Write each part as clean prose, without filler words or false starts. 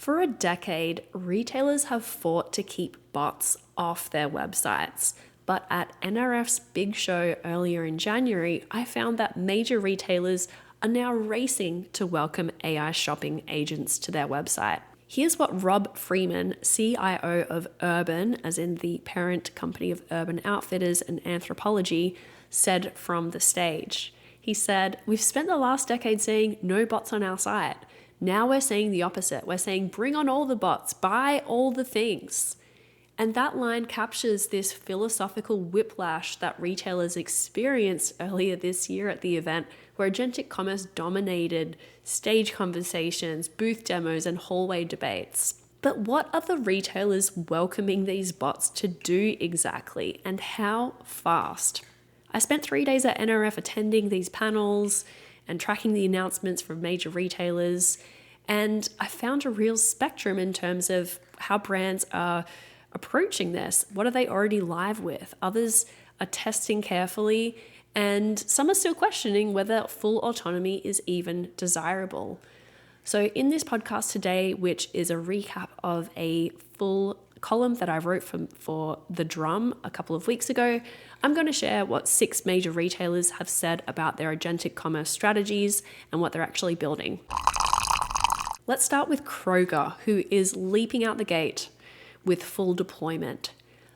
For a decade, retailers have fought to keep bots off their websites. But at NRF's big show earlier in January, I found that major retailers are now racing to welcome AI shopping agents to their website. Here's what Rob Freeman, CIO of Urban, as in the parent company of Urban Outfitters and Anthropologie, said from the stage. He said, "We've spent the last decade saying no bots on our site. Now we're saying the opposite. We're saying bring on all the bots, buy all the things." And that line captures this philosophical whiplash that retailers experienced earlier this year at the event, where agentic commerce dominated stage conversations, booth demos, and hallway debates. But what are the retailers welcoming these bots to do exactly, and how fast? I spent 3 days at NRF attending these panels and tracking the announcements from major retailers, and I found a real spectrum in terms of how brands are approaching this. What are they already live with? Others are testing carefully, and some are still questioning whether full autonomy is even desirable. So in this podcast today, which is a recap of a full column that I wrote for The Drum a couple of weeks ago, I'm going to share what 6 major retailers have said about their agentic commerce strategies and what they're actually building. Let's start with Kroger, who is leaping out the gate with full deployment.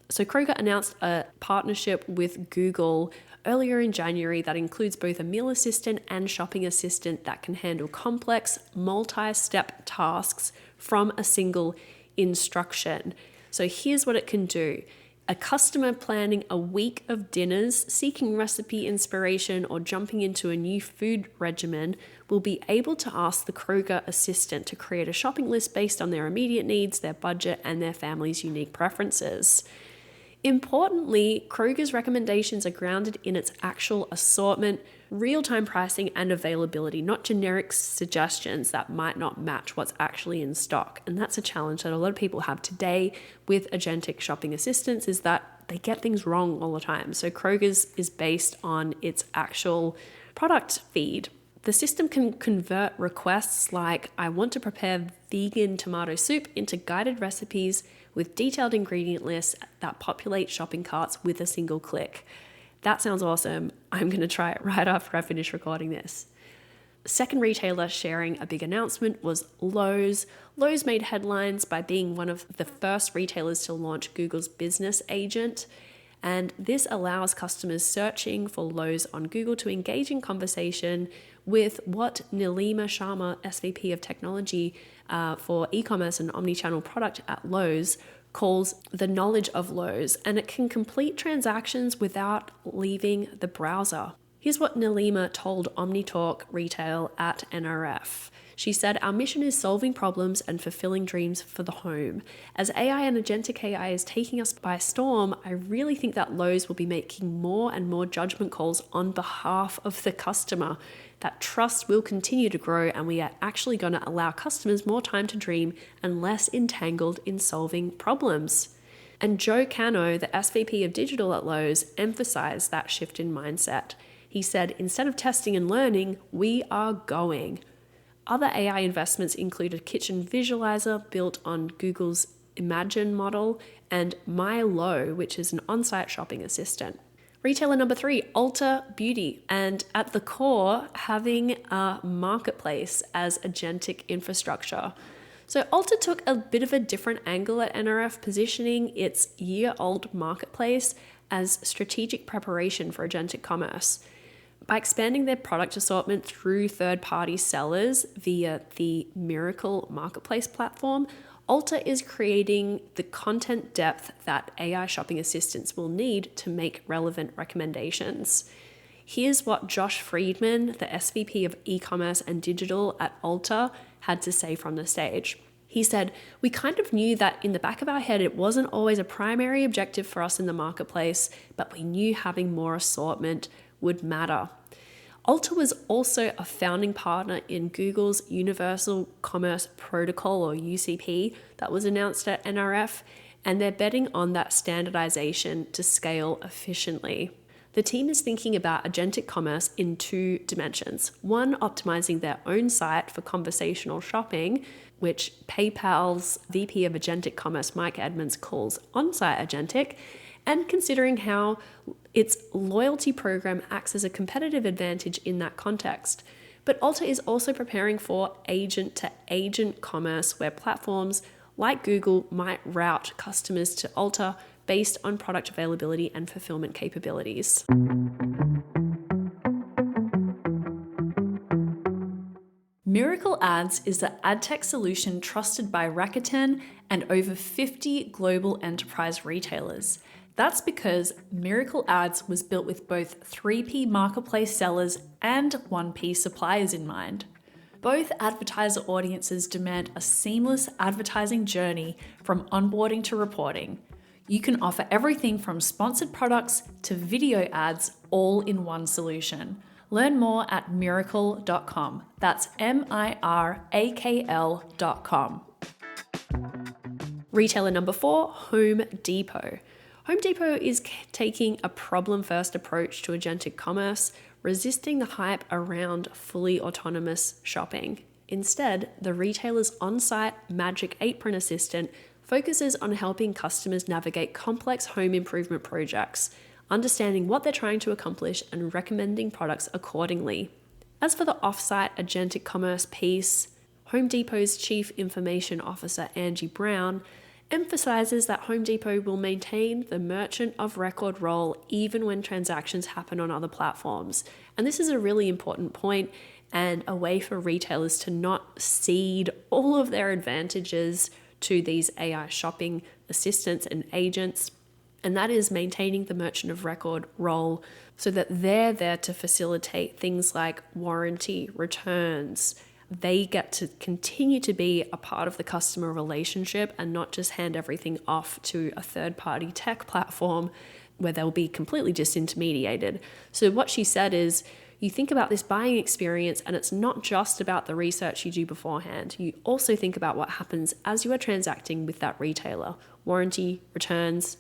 So Kroger announced a partnership with Google earlier in January that includes both a meal assistant and shopping assistant that can handle complex, multi-step tasks from a single instruction. So here's what it can do. A customer planning a week of dinners, seeking recipe inspiration, or jumping into a new food regimen will be able to ask the Kroger assistant to create a shopping list based on their immediate needs, their budget, and their family's unique preferences. Importantly, Kroger's recommendations are grounded in its actual assortment, real-time pricing, and availability, not generic suggestions that might not match what's actually in stock. And that's a challenge that a lot of people have today with agentic shopping assistants, is that they get things wrong all the time. So Kroger's is based on its actual product feed. The system can convert requests like, "I want to prepare vegan tomato soup," into guided recipes with detailed ingredient lists that populate shopping carts with a single click. That sounds awesome. I'm going to try it right after I finish recording this. Second retailer sharing a big announcement was Lowe's. Lowe's made headlines by being one of the first retailers to launch Google's business agent. And this allows customers searching for Lowe's on Google to engage in conversation with what Nilima Sharma, SVP of Technology for e-commerce and omnichannel product at Lowe's, calls the knowledge of Lowe's, and it can complete transactions without leaving the browser. Here's what Nilima told OmniTalk Retail at NRF. She said, "Our mission is solving problems and fulfilling dreams for the home. As AI and agentic AI is taking us by storm, I really think that Lowe's will be making more and more judgment calls on behalf of the customer. That trust will continue to grow, and we are actually going to allow customers more time to dream and less entangled in solving problems." And Joe Cano, the SVP of Digital at Lowe's, emphasized that shift in mindset. He said, "Instead of testing and learning, we are going." Other AI investments include a kitchen visualizer built on Google's Imagine model and My Lowe, which is an on-site shopping assistant. Retailer number 3, Ulta Beauty, and at the core, having a marketplace as agentic infrastructure. So Ulta took a bit of a different angle at NRF, positioning its year-old marketplace as strategic preparation for agentic commerce. By expanding their product assortment through third-party sellers via the Miracle Marketplace platform, Ulta is creating the content depth that AI shopping assistants will need to make relevant recommendations. Here's what Josh Friedman, the SVP of e-commerce and digital at Ulta, had to say from the stage. He said, "We kind of knew that in the back of our head it wasn't always a primary objective for us in the marketplace, but we knew having more assortment would matter." Ulta was also a founding partner in Google's Universal Commerce Protocol, or UCP, that was announced at NRF, and they're betting on that standardization to scale efficiently. The team is thinking about agentic commerce in 2 dimensions. One, optimizing their own site for conversational shopping, which PayPal's VP of Agentic Commerce, Mike Edmonds, calls on-site agentic, and considering how its loyalty program acts as a competitive advantage in that context. But Ulta is also preparing for agent-to-agent commerce, where platforms like Google might route customers to Ulta based on product availability and fulfillment capabilities. Miracle Ads is the ad tech solution trusted by Rakuten and over 50 global enterprise retailers. That's because Miracle Ads was built with both 3P marketplace sellers and 1P suppliers in mind. Both advertiser audiences demand a seamless advertising journey from onboarding to reporting. You can offer everything from sponsored products to video ads all in one solution. Learn more at miracle.com. That's MIRAKL.com. Retailer number 4, Home Depot. Home Depot is taking a problem-first approach to agentic commerce, resisting the hype around fully autonomous shopping. Instead, the retailer's on-site Magic Apron assistant focuses on helping customers navigate complex home improvement projects, understanding what they're trying to accomplish and recommending products accordingly. As for the off-site agentic commerce piece, Home Depot's Chief Information Officer, Angie Brown, emphasizes that Home Depot will maintain the merchant of record role even when transactions happen on other platforms. And this is a really important point and a way for retailers to not cede all of their advantages to these AI shopping assistants and agents. And that is maintaining the merchant of record role so that they're there to facilitate things like warranty, returns. They get to continue to be a part of the customer relationship and not just hand everything off to a third-party tech platform where they'll be completely disintermediated. So what she said is, you think about this buying experience and it's not just about the research you do beforehand. You also think about what happens as you are transacting with that retailer, warranty, returns,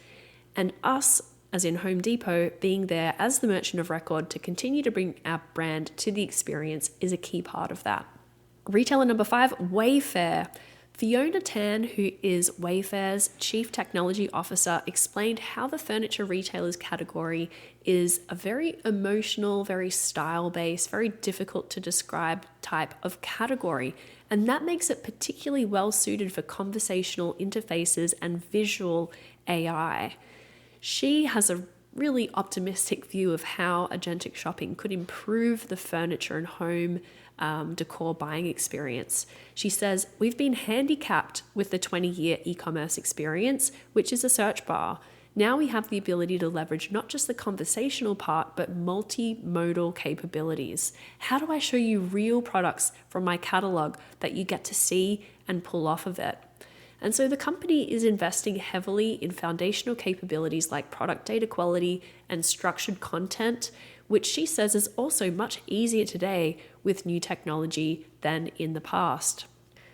and us, as in Home Depot, being there as the merchant of record to continue to bring our brand to the experience is a key part of that. Retailer number 5, Wayfair. Fiona Tan, who is Wayfair's Chief Technology Officer, explained how the furniture retailers category is a very emotional, very style-based, very difficult to describe type of category. And that makes it particularly well suited for conversational interfaces and visual AI. She has a really optimistic view of how agentic shopping could improve the furniture and home decor buying experience. She says, we've been handicapped with the 20-year e-commerce experience, which is a search bar. Now we have the ability to leverage not just the conversational part, but multimodal capabilities. How do I show you real products from my catalog that you get to see and pull off of it? And so the company is investing heavily in foundational capabilities like product data quality and structured content, which she says is also much easier today with new technology than in the past.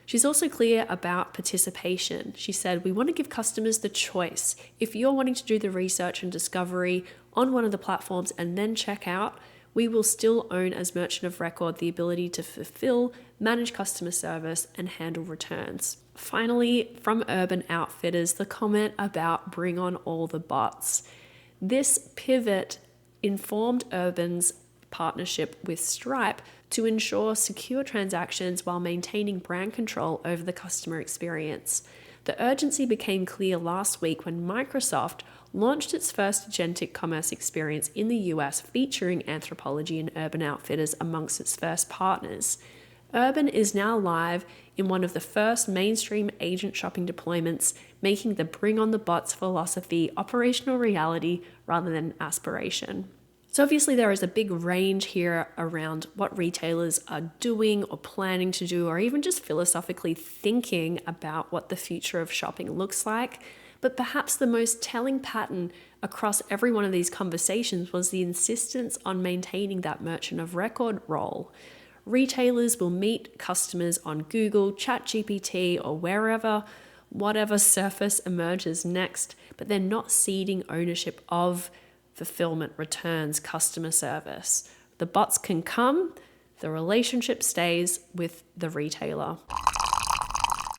She's also clear about participation. She said, we want to give customers the choice. If you're wanting to do the research and discovery on one of the platforms and then check out, we will still own as merchant of record the ability to fulfill, manage customer service, and handle returns. Finally, from Urban Outfitters, the comment about bring on all the bots. This pivot informed Urban's partnership with Stripe to ensure secure transactions while maintaining brand control over the customer experience. The urgency became clear last week when Microsoft launched its first agentic commerce experience in the US featuring Anthropologie and Urban Outfitters amongst its first partners. Urban is now live in one of the first mainstream agent shopping deployments, making the bring on the bots philosophy operational reality rather than aspiration. So obviously there is a big range here around what retailers are doing or planning to do, or even just philosophically thinking about what the future of shopping looks like. But perhaps the most telling pattern across every one of these conversations was the insistence on maintaining that merchant of record role. Retailers will meet customers on Google, ChatGPT, or wherever, whatever surface emerges next, but they're not ceding ownership of fulfillment, returns, customer service. The bots can come, the relationship stays with the retailer.